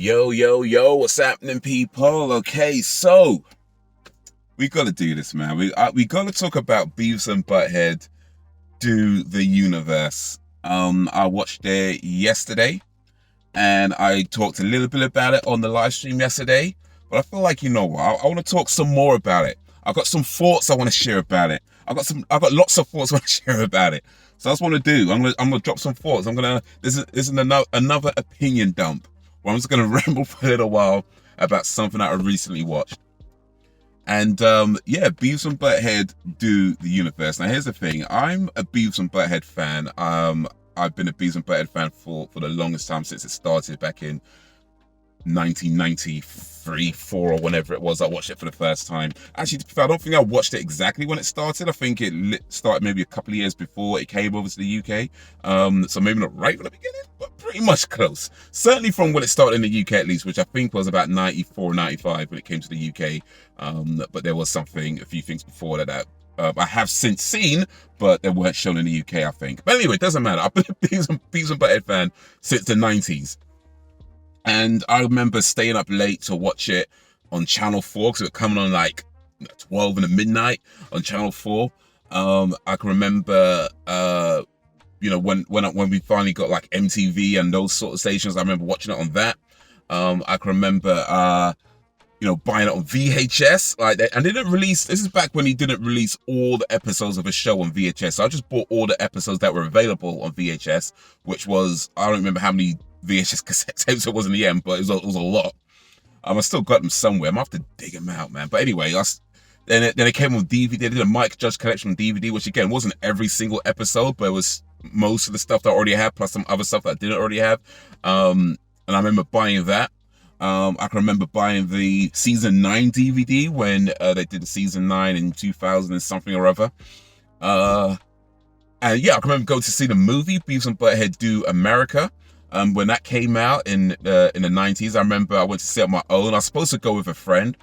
Yo, what's happening, people? Okay, so we gotta do this, man. We gotta talk about Beavis and Butt-Head do the universe. I watched it yesterday, and I talked a little bit about it on the live stream yesterday. But I feel like, you know what? I want to talk some more about it. I've got some thoughts I want to share about it. I've got lots of thoughts I want to share about it. So that's what I want to do. I'm gonna drop some thoughts. This is another opinion dump where I'm just gonna ramble for a little while about something that I recently watched. And Beavis and Butt-Head do the universe. Now here's the thing. I'm a Beavis and Butt-Head fan. I've been a Beavis and Butt-Head fan for the longest time, since it started back in 1993, 4, or whenever it was I watched it for the first time. Actually, I don't think I watched it exactly when it started. I think it started maybe a couple of years before it came over to the UK. So maybe not right from the beginning, but pretty much close. Certainly from when it started in the UK at least, which I think was about 94, 95 when it came to the UK. But there was a few things before that I have since seen, but they weren't shown in the UK, I think. But anyway, it doesn't matter. I've been a Beavis and Butt-Head fan since the 90s. And I remember staying up late to watch it on Channel 4, because it was coming on like 12 in the midnight on Channel 4. I can remember, when we finally got like MTV and those sort of stations, I remember watching it on that. I can remember, buying it on VHS. And they didn't release, this is back when he didn't release all the episodes of a show on VHS. So I just bought all the episodes that were available on VHS, which was, I don't remember how many VHS cassette tapes it was in the end, but it was a lot. I still got them somewhere. I'm gonna have to dig them out, man. But anyway, then it came on DVD. They did a Mike Judge collection on DVD, which again wasn't every single episode, but it was most of the stuff that I already had, plus some other stuff that I didn't already have. And I remember buying that. I can remember buying the season 9 DVD when they did the season 9 in 2000 and something or other. And yeah, I can remember going to see the movie Beavis and Butt-Head Do America. When that came out in the 90s, I remember I went to see it on my own. I was supposed to go with a friend,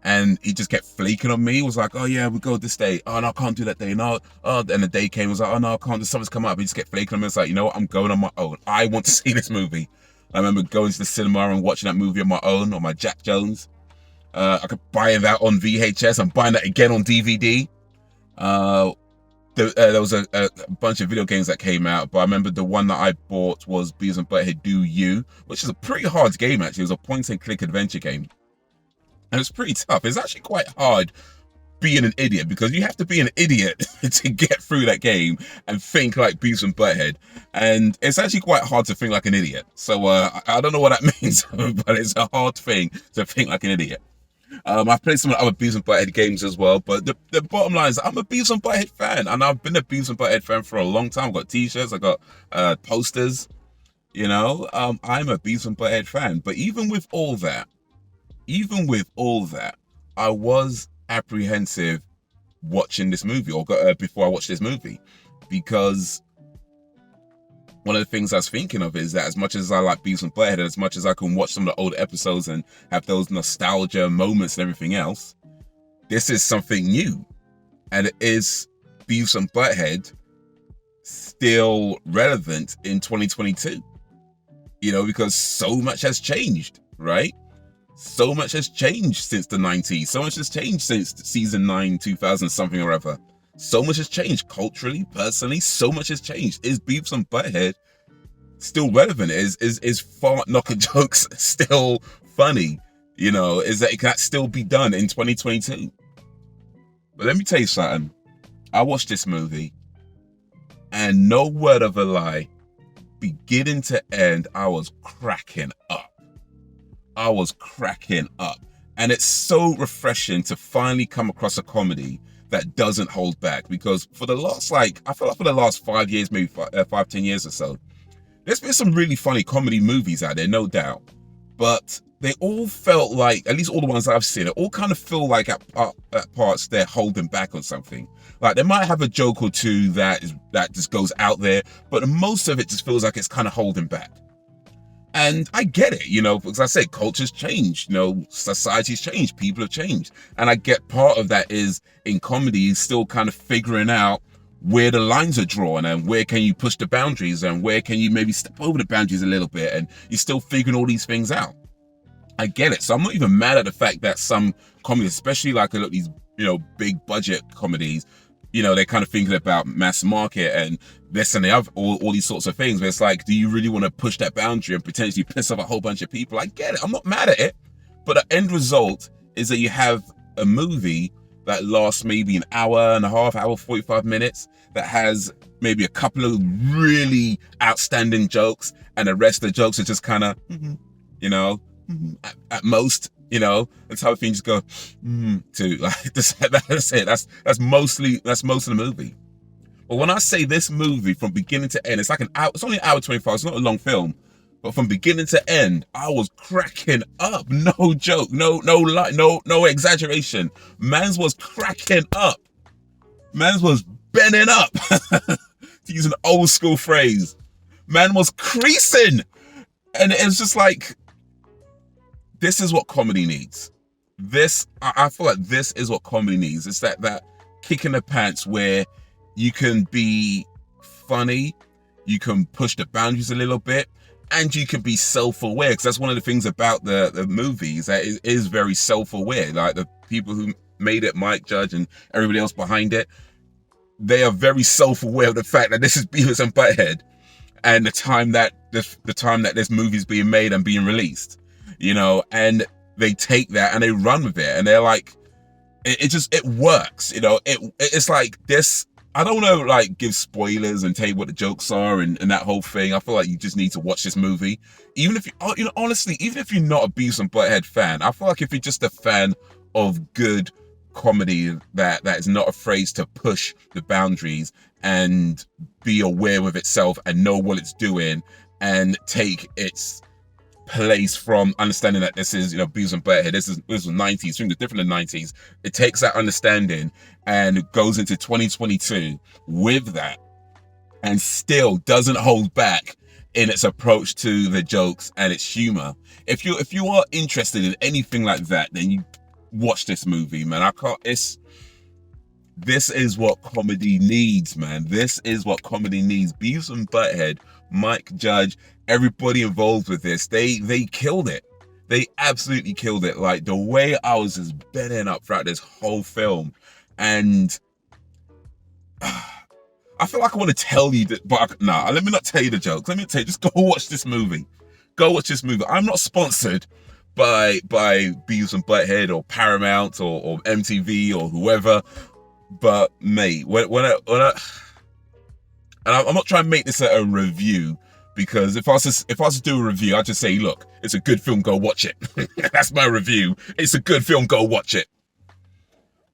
and he just kept flaking on me. He was like, "Oh yeah, we go this day. Oh no, I can't do that day. No." And the day came. He was like, "Oh no, I can't. Something's come up." He just kept flaking on me. It's like, you know what? I'm going on my own. I want to see this movie. I remember going to the cinema and watching that movie on my own, on my Jack Jones. I could buy that on VHS. I'm buying that again on DVD. There was a bunch of video games that came out, but I remember the one that I bought was Beavis and Butt-Head Do You, which is a pretty hard game, actually. It was a point-and-click adventure game. And it's pretty tough. It's actually quite hard being an idiot, because you have to be an idiot to get through that game and think like Beavis and Butt-Head. And it's actually quite hard to think like an idiot. So I don't know what that means, but it's a hard thing to think like an idiot. I've played some other Beavis and Butt-Head games as well, but the bottom line is I'm a Beavis and Butt-Head fan, and I've been a Beavis and Butt-Head fan for a long time. I've got t-shirts, I've got posters, I'm a Beavis and Butt-Head fan. But even with all that, I was apprehensive watching this movie, or before I watched this movie, because one of the things I was thinking of is that as much as I like Beavis and Butt-Head, and as much as I can watch some of the old episodes and have those nostalgia moments and everything else, this is something new. And it is Beavis and Butt-Head still relevant in 2022. Because so much has changed, right? So much has changed since the 90s. So much has changed since season 9, 2000 something or other. So much has changed culturally, personally. So much has changed. Is Beavis and Butt-Head still relevant? Is fart knocker jokes still funny? Is that, can that still be done in 2022? But let me tell you something. I watched this movie, and no word of a lie, beginning to end, I was cracking up. And it's so refreshing to finally come across a comedy that doesn't hold back, because for the last, I feel like for the last 5 years, maybe 5-10 years or so, there's been some really funny comedy movies out there, no doubt, but they all felt like, at least all the ones I've seen, it all kind of feel like at parts they're holding back on something. Like they might have a joke or two that just goes out there, but most of it just feels like it's kind of holding back. And I get it, because I say culture's changed, society's changed, people have changed. And I get part of that is in comedy, still kind of figuring out where the lines are drawn and where can you push the boundaries and where can you maybe step over the boundaries a little bit. And you're still figuring all these things out. I get it. So I'm not even mad at the fact that some comedies, especially like a lot of these, big budget comedies, they're kind of thinking about mass market and this and the other, all these sorts of things. But it's like, do you really want to push that boundary and potentially piss off a whole bunch of people? I get it. I'm not mad at it. But the end result is that you have a movie that lasts maybe an hour and a half, hour, 45 minutes, that has maybe a couple of really outstanding jokes, and the rest of the jokes are just kind of, at most, the type of thing you just go, to, like, that's it. That's most of the movie. But when I say this movie from beginning to end, it's like an hour, it's only an hour 25, it's not a long film. But from beginning to end, I was cracking up. No joke, no exaggeration. Mans was cracking up. Mans was bending up. To use an old school phrase. Man was creasing. And it's just like, this is what comedy needs. I feel like this is what comedy needs. It's that kick in the pants where you can be funny, you can push the boundaries a little bit, and you can be self-aware, because that's one of the things about the movies, that it is very self-aware. Like the people who made it, Mike Judge and everybody else behind it, they are very self-aware of the fact that this is Beavis and Butt-Head, and the time that this movie is being made and being released, and they take that and they run with it, and they're like, it works, it's like this. I don't want to like give spoilers and tell you what the jokes are and that whole thing. I feel like you just need to watch this movie. Even if honestly, even if you're not a Beavis and Butt-Head fan, I feel like if you're just a fan of good comedy that is not afraid to push the boundaries and be aware with itself and know what it's doing and take its place from understanding that this is, Beavis and Butt-Head, this was 90s, things are different than 90s. It takes that understanding and goes into 2022 with that, and still doesn't hold back in its approach to the jokes and its humor. If you are interested in anything like that, then you watch this movie, man. This is what comedy needs, man. This is what comedy needs. Beavis and Butt-Head, Mike Judge, everybody involved with this, they killed it. They absolutely killed it. Like the way I was just bending up throughout this whole film, and I feel like I want to tell you that, but let me not tell you the jokes. Let me tell you, just go watch this movie. Go watch this movie. I'm not sponsored by Beavis and Butt-Head or Paramount or MTV or whoever, but mate, when I and I'm not trying to make this a review, because if I was to do a review, I'd just say, look, it's a good film, go watch it. That's my review. It's a good film, go watch it.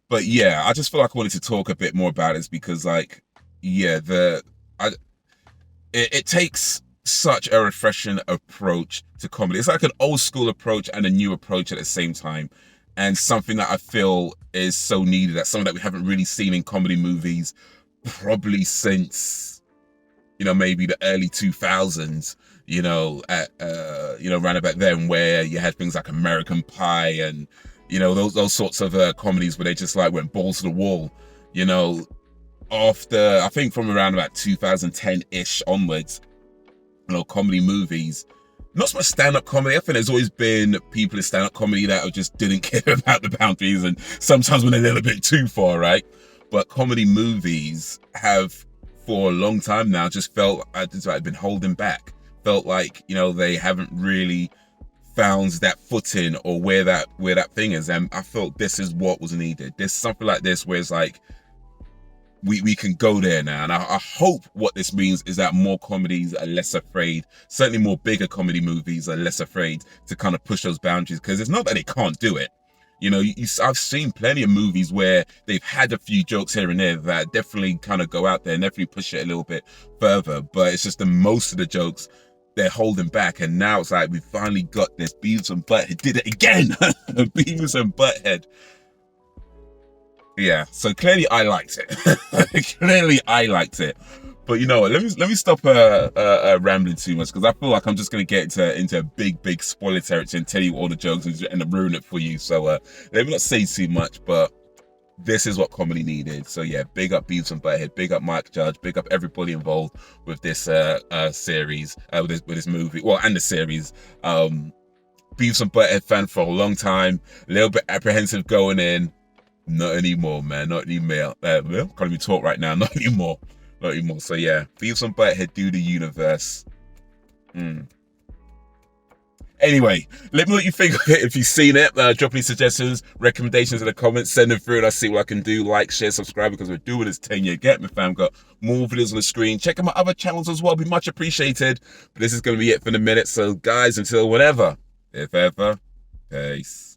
But yeah, I just feel like I wanted to talk a bit more about this, because like, yeah, it takes such a refreshing approach to comedy. It's like an old school approach and a new approach at the same time. And something that I feel is so needed. That's something that we haven't really seen in comedy movies probably since, maybe the early 2000s, around about then, where you had things like American Pie and, those sorts of comedies where they just like went balls to the wall, after, I think from around about 2010-ish onwards, comedy movies, not so much stand-up comedy. I think there's always been people in stand-up comedy that just didn't care about the boundaries, and sometimes went a little bit too far, right? But comedy movies have, for a long time now, just felt like been holding back. Felt like, they haven't really found that footing or where that thing is. And I felt this is what was needed. There's something like this where it's like, we can go there now. And I hope what this means is that more comedies are less afraid, certainly more bigger comedy movies are less afraid to kind of push those boundaries, because it's not that they can't do it. I've seen plenty of movies where they've had a few jokes here and there that definitely kind of go out there and definitely push it a little bit further, but it's just that most of the jokes, they're holding back. And now it's like, we finally got this. Beavis and Butt-Head did it again. Beavis and Butt-Head. Yeah, so clearly I liked it. Clearly I liked it. But you know what? Let me stop rambling too much, because I feel like I'm just gonna get into a big spoiler territory and tell you all the jokes and ruin it for you. So let me not say too much, but this is what comedy needed. So yeah, big up Beavis and Butt-Head, big up Mike Judge, big up everybody involved with this series, with this movie, well, and the series. Beavis and Butt-Head fan for a long time. A little bit apprehensive going in. Not anymore, man. Not anymore. Well, can't even talk right now. Not anymore. Not anymore. So yeah, Beavis and Butt-Head do the universe. Anyway, let me know what you think of it. If you've seen it, drop any suggestions, recommendations in the comments, send them through and I'll see what I can do. Like, share, subscribe, because we're doing this 10-year Get Me fam. Got more videos on the screen. Check out my other channels as well. Be much appreciated. But this is going to be it for the minute. So guys, until whenever, if ever, peace.